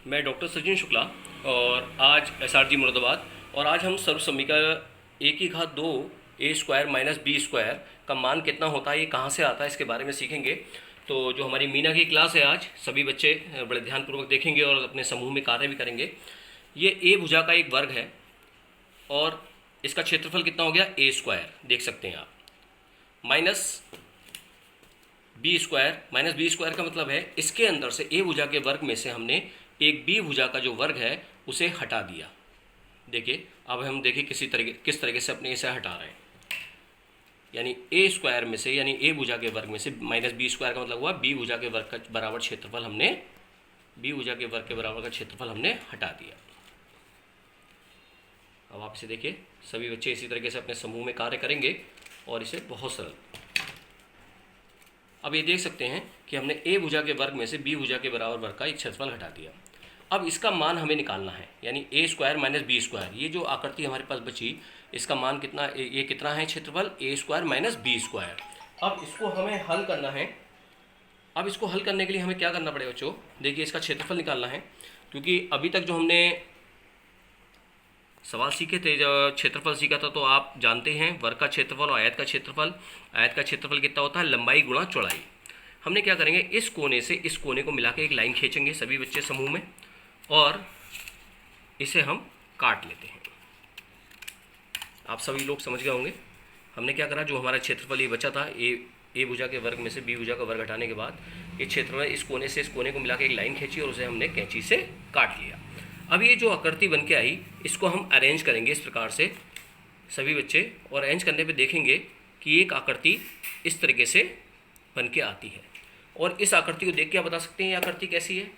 मैं डॉक्टर सचिन शुक्ला और आज एसआरजी मुरादाबाद। और आज हम सर्वसम्मिका ए की घात 2 ए स्क्वायर माइनस बी स्क्वायर का मान कितना होता है, ये कहाँ से आता है, इसके बारे में सीखेंगे। तो जो हमारी मीना की क्लास है, आज सभी बच्चे बड़े ध्यानपूर्वक देखेंगे और अपने समूह में कार्य भी करेंगे। ये ए भुजा का एक वर्ग है और इसका क्षेत्रफल कितना हो गया, ए स्क्वायर, देख सकते हैं आप, minus B square. Minus B square का मतलब है इसके अंदर से ए भुजा के वर्ग में से हमने एक बी भुजा का जो वर्ग है उसे हटा दिया। देखिए, अब हम देखिए किस तरीके से अपने इसे हटा रहे हैं। यानी ए स्क्वायर में से, यानी ए भुजा के वर्ग में से माइनस बी स्क्वायर का मतलब हुआ बी भुजा के वर्ग का बराबर क्षेत्रफल हमने, बी भुजा के वर्ग के बराबर का क्षेत्रफल हमने हटा दिया। अब आप इसे देखिए, सभी बच्चे इसी तरीके से अपने समूह में कार्य करेंगे और इसे बहुत सरल। अब ये देख सकते हैं कि हमने ए भुजा के वर्ग में से बी भुजा के बराबर वर्ग का एक क्षेत्रफल हटा दिया। अब इसका मान हमें निकालना है, यानी ए स्क्वायर माइनस बी स्क्वायर। ये जो आकृति हमारे पास बची, इसका मान कितना, ये कितना है क्षेत्रफल, ए स्क्वायर माइनस बी स्क्वायर। अब इसको हमें हल करना है। अब इसको हल करने के लिए हमें क्या करना पड़ेगा बच्चों, देखिए इसका क्षेत्रफल निकालना है। क्योंकि अभी तक जो हमने सवाल सीखे थे, जब क्षेत्रफल सीखा था, तो आप जानते हैं वर्ग का क्षेत्रफल और आयत का क्षेत्रफल। आयत का क्षेत्रफल कितना होता है, लंबाई गुणा चौड़ाई। हमने क्या करेंगे, इस कोने से इस कोने को मिला के एक लाइन खींचेंगे सभी बच्चे समूह में, और इसे हम काट लेते हैं। आप सभी लोग समझ गए होंगे हमने क्या करा। जो हमारा क्षेत्रफल ये बचा था, ए भुजा के वर्ग में से बी भुजा का वर्ग हटाने के बाद ये क्षेत्रफल इस कोने से इस कोने को मिला के एक लाइन खींची और उसे हमने कैंची से काट लिया। अब ये जो आकृति बन के आई, इसको हम अरेंज करेंगे इस प्रकार से सभी बच्चे, और अरेंज करने पे देखेंगे कि एक आकृति इस तरीके से बन के आती है। और इस आकृति को देख के आप बता सकते हैं ये आकृति कैसी है।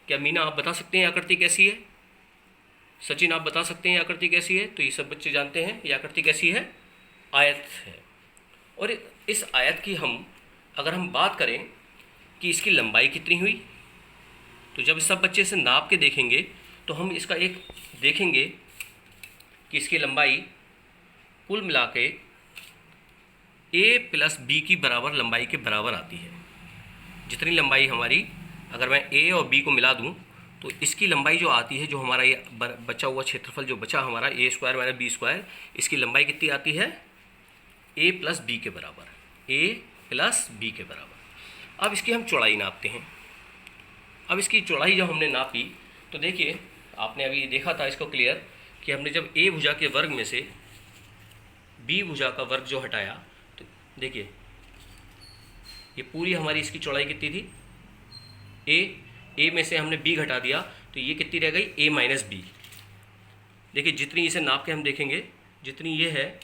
क्या मीना आप बता सकते हैं ये आकृति कैसी है? सचिन आप बता सकते हैं ये आकृति कैसी है? तो ये सब बच्चे जानते हैं ये आकृति कैसी है, आयत है। और इस आयत की अगर हम बात करें कि इसकी लंबाई कितनी हुई, तो जब सब बच्चे से नाप के देखेंगे तो हम इसका एक देखेंगे कि इसकी लंबाई कुल मिला के ए प्लस बी की बराबर लंबाई के बराबर आती है। जितनी लंबाई हमारी, अगर मैं ए और बी को मिला दूं तो इसकी लंबाई जो आती है, जो हमारा ये बचा हुआ क्षेत्रफल जो बचा हमारा ए स्क्वायर माइनस बी स्क्वायर, इसकी लंबाई कितनी आती है, ए प्लस बी के बराबर, ए प्लस बी के बराबर। अब इसकी हम चौड़ाई नापते हैं। अब इसकी चौड़ाई जब हमने नापी तो देखिए, आपने अभी देखा था इसको क्लियर कि हमने जब ए भुजा के वर्ग में से बी भुजा का वर्ग जो हटाया, तो देखिए ये पूरी हमारी इसकी चौड़ाई कितनी थी, ए में से हमने बी घटा दिया तो ये कितनी रह गई, ए माइनस बी। देखिए जितनी इसे नाप के हम देखेंगे, जितनी ये है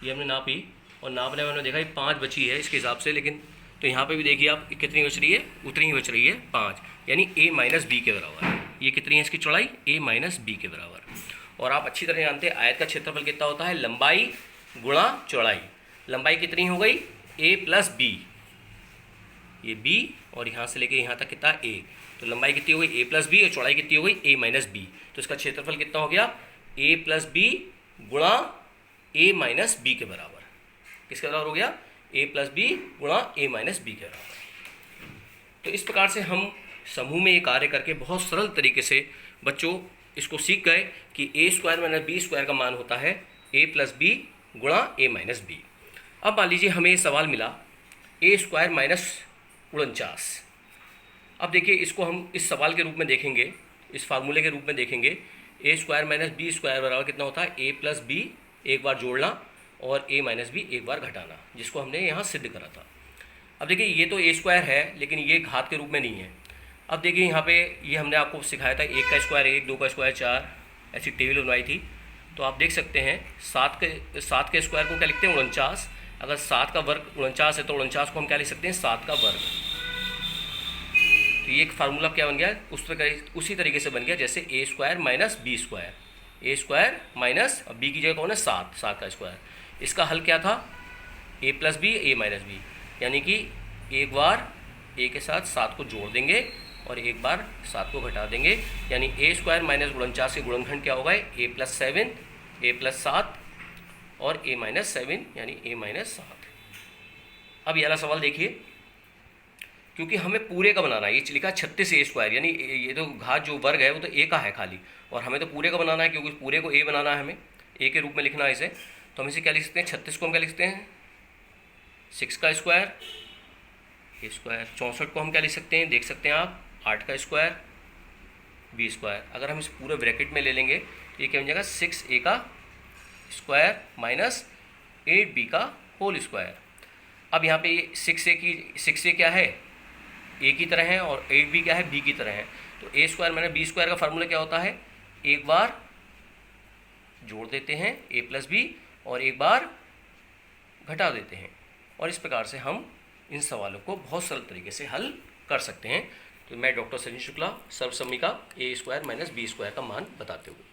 ये हमने नापी, और नापने में हमने देखा 5 बची है इसके हिसाब से। लेकिन तो यहाँ पे भी देखिए आप कितनी बच रही है, उतनी ही बच रही है 5, यानी ए माइनस बी के बराबर। ये कितनी है इसकी चौड़ाई, ए माइनस बी के बराबर। और आप अच्छी तरह जानते हैं आयत का क्षेत्रफल कितना होता है, लंबाई गुणा चौड़ाई। लंबाई कितनी हो गई, ए प्लस बी, ये बी और यहाँ से लेके यहाँ तक कितना ए, तो लंबाई कितनी हो गई ए प्लस बी, और चौड़ाई कितनी हो गई ए माइनस बी। तो इसका क्षेत्रफल कितना हो गया, ए प्लस बी गुणा ए माइनस बी के बराबर। किसके बराबर हो गया, ए प्लस बी गुणा ए माइनस बी के बराबर। तो इस प्रकार से हम समूह में ये कार्य करके बहुत सरल तरीके से बच्चों इसको सीख गए कि ए स्क्वायर माइनस बी स्क्वायर का मान होता है ए प्लस बी गुणा ए माइनस बी। अब मान लीजिए हमें ये सवाल मिला ए स्क्वायर माइनस 49। अब देखिए इसको हम इस सवाल के रूप में देखेंगे, इस फार्मूले के रूप में देखेंगे। ए स्क्वायर माइनस बी स्क्वायर बराबर कितना होता है, ए प्लस बी एक बार जोड़ना और ए माइनस बी एक बार घटाना, जिसको हमने यहाँ सिद्ध करा था। अब देखिए ये तो ए स्क्वायर है, लेकिन ये घात के रूप में नहीं है। अब देखिए यहाँ पे ये हमने आपको सिखाया था 1 का स्क्वायर 1, 2 का स्क्वायर 4, ऐसी टेबल बनवाई थी। तो आप देख सकते हैं 7 के स्क्वायर को क्या लिखते हैं, 49। अगर 7 का वर्ग 49 है तो 49 को हम क्या लिख सकते हैं, 7 का वर्ग। तो ये एक फार्मूला क्या बन गया, उसी तरीके से बन गया जैसे ए स्क्वायर माइनस बी स्क्वायर, ए स्क्वायर माइनस बी की जगह कौन है 7 का स्क्वायर। इसका हल क्या था, ए प्लस बी ए माइनस बी, यानी कि एक बार ए के साथ 7 को जोड़ देंगे और एक बार 7 को घटा देंगे, यानी ए स्क्वायर माइनस 49 के गुणनखंड क्या होगा, ए प्लस 7, ए प्लस 7 और ए माइनस 7, यानी ए माइनस 7। अब ये वाला सवाल देखिए, क्योंकि हमें पूरे का बनाना है। ये लिखा 36a², यानी ये तो घात जो वर्ग है वो तो ए का है खाली, और हमें तो पूरे का बनाना है, क्योंकि पूरे को ए बनाना है, हमें ए के रूप में लिखना है इसे। तो हम इसे क्या लिख सकते हैं, 36 को हम क्या लिख सकते हैं 6 का स्क्वायर a²। 64 को हम क्या लिख सकते हैं, देख सकते हैं आप, 8 का स्क्वायर b²। अगर हम इस पूरे ब्रैकेट में ले लेंगे तो ये क्या बन जाएगा 6a का स्क्वायर माइनस 8b का होल स्क्वायर। अब यहाँ पे ये 6a क्या है, a की तरह है, और 8b क्या है, b की तरह है। तो a² माइनस b² का फार्मूला क्या होता है, एक बार जोड़ देते हैं a प्लस बी, और एक बार घटा देते हैं, और इस प्रकार से हम इन सवालों को बहुत सरल तरीके से हल कर सकते हैं। तो मैं डॉक्टर संजीव शुक्ला सर्वसम्मी का a² माइनस b² का मान बताते हुए